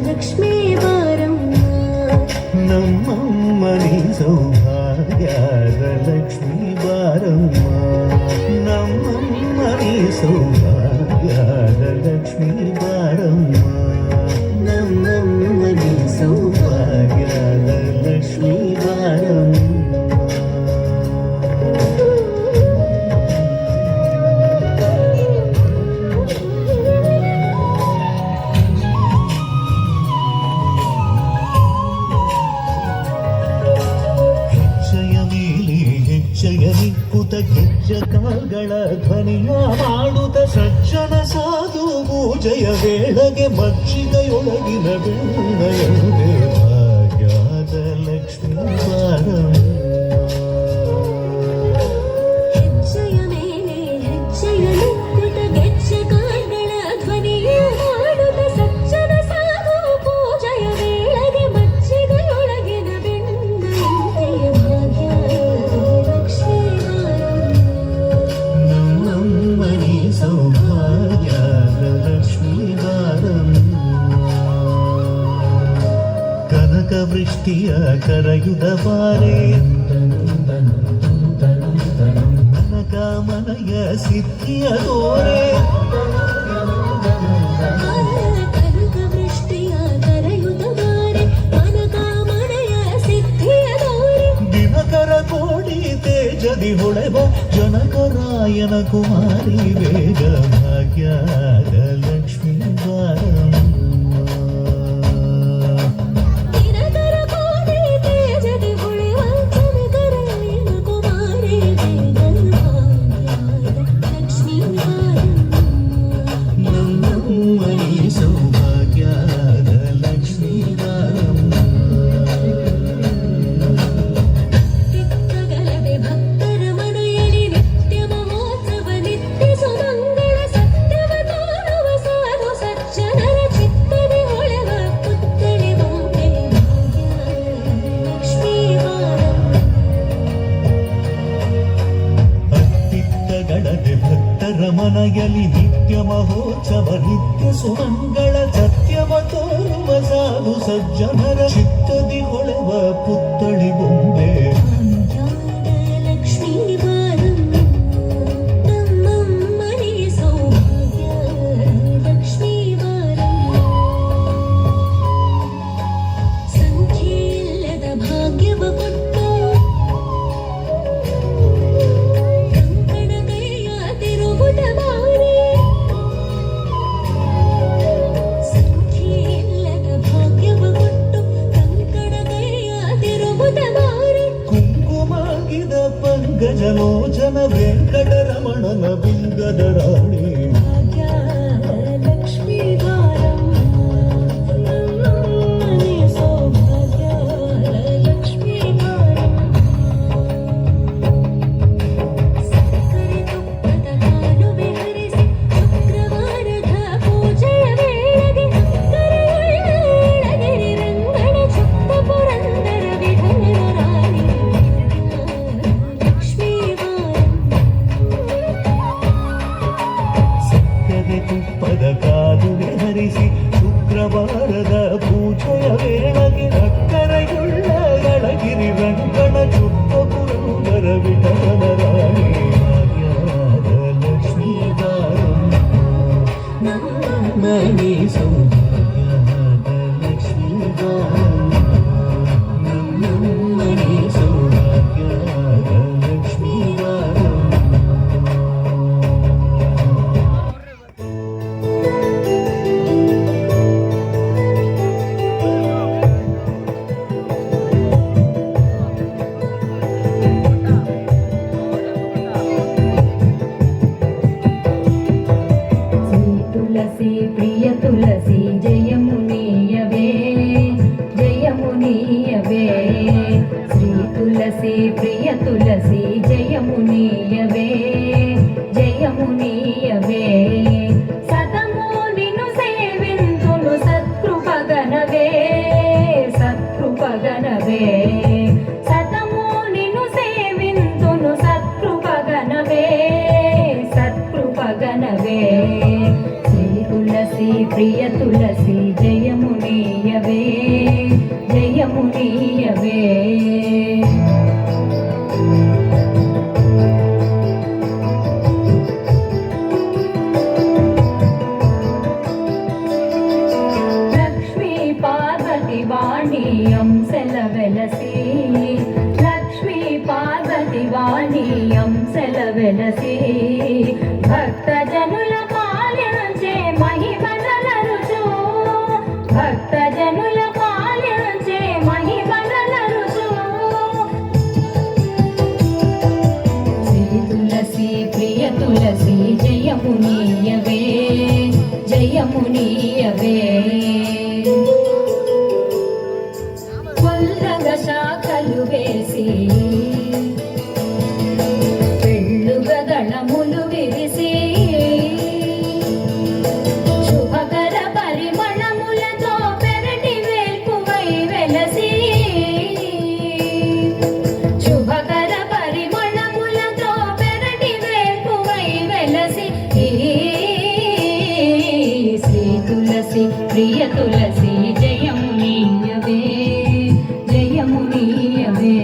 ಲಕ್ಷ್ಮೀ ಬಾರಮ್ಮ ನಮ್ಮಮ್ಮನಿ ಸೌಭಾಗ್ಯದ ಲಕ್ಷ್ಮೀ ಬಾರಮ್ಮ ನಮ್ಮಮ್ಮನಿ ಸೌಭಾಗ್ಯದ ಲಕ್ಷ್ಮೀ ಬಾರಮ್ಮ ನಮ್ಮಮ್ಮನಿ ಸೌಭಾಗ್ಯದ ಲಕ್ಷ್ಮೀ ಬಾರಮ್ಮ ನಿಕ್ಕುತ ಗೆಜ್ಜ ಕಾಲ್ಗಳ ಧ್ವನಿಯ ಮಾಡುತ್ತ ಸಜ್ಜನ ಸಾಧು ಪೂಜೆಯ ವೇಳೆಗೆ ಮಜ್ಜಿಗೆಯೊಳಗಿನ ಬೆಣ್ಣೆಯೊಳಗೆ ಭಾಗ್ಯದ ಲಕ್ಷ್ಮೀ ಬಾರಮ್ಮ ಹೆಜ್ಜೆಯ ಮೇಲೆ ಹೆಜ್ಜೆಯ ನಿಕ್ಕುತ ಗೆಜ್ಜ ಕಾಲ್ಗಳ ಧ್ವನಿಯ ಮಾಡುತ್ತ ಸಜ್ಜನ ಸಾಧು ಪೂಜೆಯ ವೇಳೆಗೆ ಮಜ್ಜಿಗೆಯೊಳಗಿನ ಬೆಣ್ಣೆಯೊಳಗೆ ಸೌಭಾಗ್ಯದ ಲಕ್ಷ್ಮೀ ಬಾರಮ್ಮ ಕನಕ ವೃಷ್ಟಿಯ ಕರಯುದ ಬಾರೆ ಕನಕ ಮನಯ ಸಿದ್ಧಿಯ ತೋರೆ ಕನಕ ವೃಷ್ಟಿಯ ಕರಯುದ ಬಾರೆ ಕನಕ ಮನಯ ಸಿದ್ಧಿಯ ತೋರೆ ದಿನಕರ ಕೋಡಿ ತೇಜದಿ ಹೊಳೆವ ಜನಕರಾಯನ ಕುಮಾರಿ ವೇಗ ಭಾಗ್ಯದ ಲಕ್ಷ್ಮೀ ಬಾರಮ್ಮ ದಿನಕರ ಕೋಡಿ ತೇಜದಿ ಹೊಳೆವ ಜನಕರಾಯನ ಕುಮಾರಿ ವೇಗ ಭಾಗ್ಯದ ಲಕ್ಷ್ಮೀ ಬಾರಮ್ಮ ನಮ್ಮಮ್ಮನಿ ಸೌಭಾಗ್ಯದ ಲಕ್ಷ್ಮೀ ಬಾರಮ್ಮ ಚಿತ್ತಗಲದೆ ಭಕ್ತರ ಮನೆಯಲ್ಲಿ ನಿತ್ಯ ಮಹೋತ್ಸವ ನಿತ್ಯ ಸುಮಂಗಳ ಸತ್ಯವ ತೋರುವ ಸಾಧು ಸಜ್ಜನರ ಚಿತ್ತದಿ ಹೊಳೆವ ಪುತ್ಥಳಿ ಬೊಂಬೆ ಲಕ್ಷ್ಮೀ ಬಾರಮ್ಮ ಅತ್ತಿತ್ತಗಳದೆ ಭಕ್ತರ ಮನೆಯಲ್ಲಿ ನಿತ್ಯ ಮಹೋತ್ಸವ ನಿತ್ಯ ಸುಮಂಗಳ ಸತ್ಯವ ತೋರುವ ಸಾಧು ಸಜ್ಜನರ ಚಿತ್ತದಿ ಹೊಳೆವ ಪುತ್ಥಳಿ ಬೊಂಬೆ ಲಕ್ಷ್ಮೀ ಬಾರಮ್ಮ ನಮ್ಮಮ್ಮನಿ ಸೌಭಾಗ್ಯ ಲಕ್ಷ್ಮೀ ಬಾರಮ್ಮ ಸಂಖ್ಯೆಯಿಲ್ಲದ ಭಾಗ್ಯವ ಕೊಟ್ಟು ಕಂಕಣ ಕೈಯ ತಿರುವುದ ಬಾರಿ ಸಂಖ್ಯೆಯಿಲ್ಲದ ಭಾಗ್ಯವ ಕೊಟ್ಟು ಕಂಕಣ ಕೈಯ ತಿರುವುದ ಬಾರಿ ಕುಂಕುಮಾಗಿದ ಪಂಕಜಲೋಚನ ವೆಂಕಟರಮಣನ ಬಿಂಗದ ರಾಣಿ ಭಾಗ್ಯ ಲಕ್ಷ್ಮೀ ಬಾರಮ್ಮ ನಮ್ಮಮ್ಮನಿ ಸೌಭಾಗ್ಯ ಲಕ್ಷ್ಮೀ ಬಾರಮ್ಮ ಸಕ್ಕರೆ ತುಪ್ಪದ ಕಾಲುವೆ ಹರಿಸಿ ಶುಕ್ರವಾರದ ಪೂಜೆಯ ವೇಳೆಗೆ ಕರೆಯುಳ್ಳಗಿರಿ ರಂಗಣ ಚುಕ್ಕ ಪುರಂದರ ವಿಠಲನ ರಾಣಿ ಲಕ್ಷ್ಮೀ ಬಾರಮ್ಮ ಸಕ್ಕರೆ ತುಪ್ಪದ ಕಾಲುವೆ ಹರಿಸಿ ಶುಕ್ರವಾರದ ಪೂಜೆಯ ವೇಳೆಗೆ ಅಕ್ಕರೆಯುಳ್ಳ ಯಳಗಿರಿ ರಂಗಣ ಚುಕ್ಕ ಪುರಂದರ ವಿಠಲನ ರಾಣಿ ಭಾಗ್ಯದ ಲಕ್ಷ್ಮೀ ಬಾರಮ್ಮ ನಮ್ಮಮ್ಮನಿ ಸೌಭಾಗ್ಯದ ಲಕ್ಷ್ಮೀ ಬಾರಮ್ಮ ನಮ್ಮಮ್ಮನಿ ಸೌಭಾಗ್ಯದ ಲಕ್ಷ್ಮೀ ಬಾರಮ್ಮ ತುಳಸಿ ಪ್ರಿಯ ತುಳಸಿ ಜಯ ಮುನಿಯವೇ ಜಯ ಮುನಿಯವೇ ಶ್ರೀ ತುಳಸಿ ಪ್ರಿಯ ತುಳಸಿ ಜಯ ಮುನಿಯವೇ ಜಯ ಮುನಿಯವೇ ಸತಮೋ ನಿನು ಸೇವೆಂದುನು ಸತ್ಕೃಪಗನವೇ ಸತ್ಕೃಪಗನವೇ ಸತಮೋ ನಿನು ಸೇವೆಂದುನು ಸತ್ಕೃಪಗನವೇ ಸತ್ಕೃಪಗನವೇ ಶ್ರೀ ತುಳಸಿ తులసి ప్రియ తులసి జయమునీయవే జయమునీయవే లక్ష్మీ పార్వతి వాణి అంశల వెలసి లక్ష్మీ పార్వతి వాణి అంశల వెలసి భక్త జనుల పాలించే మహిమలరుచు భక్త జనుల పాలించే మహిమలరుచు శ్రీ తులసి ప్రియ తులసి జయమునీయవే జయమునీయవే పుల్లగ శాఖలు వేసి దళములు విరిసి శుభకర పరిమళములతో పెరటి వేల్పువై వెలసి శుభకర పరిమళములతో పెరటి వేల్పువై వెలసి శ్రీ తులసి ప్రియ తులసి జయమునీయవే జయమునీయవే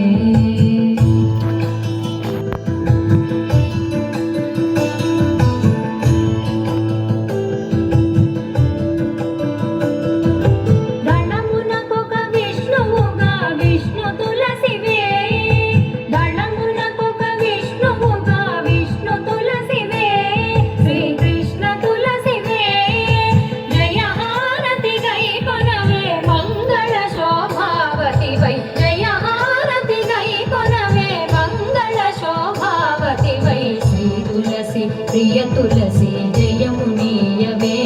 ప్రియ తులసి జయమునీయవే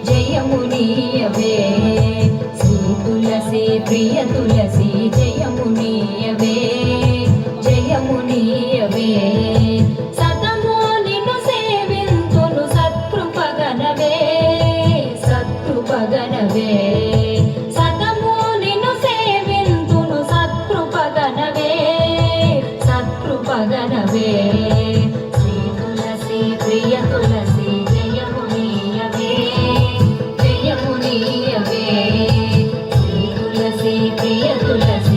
జయమునీయవే శ్రీ తులసి ప్రియ తులసి జయమునీయవే జయమునీయవే సతము నిన్ను సేవింతును సత్కృపగనవే సత్కృపగనవే సతము నిన్ను సేవింతును సత్కృపగనవే సత్కృపగనవే ప్రియ తులసి జయమునీయవే జయమునీయవే శ్రీ తులసి ప్రియ తులసి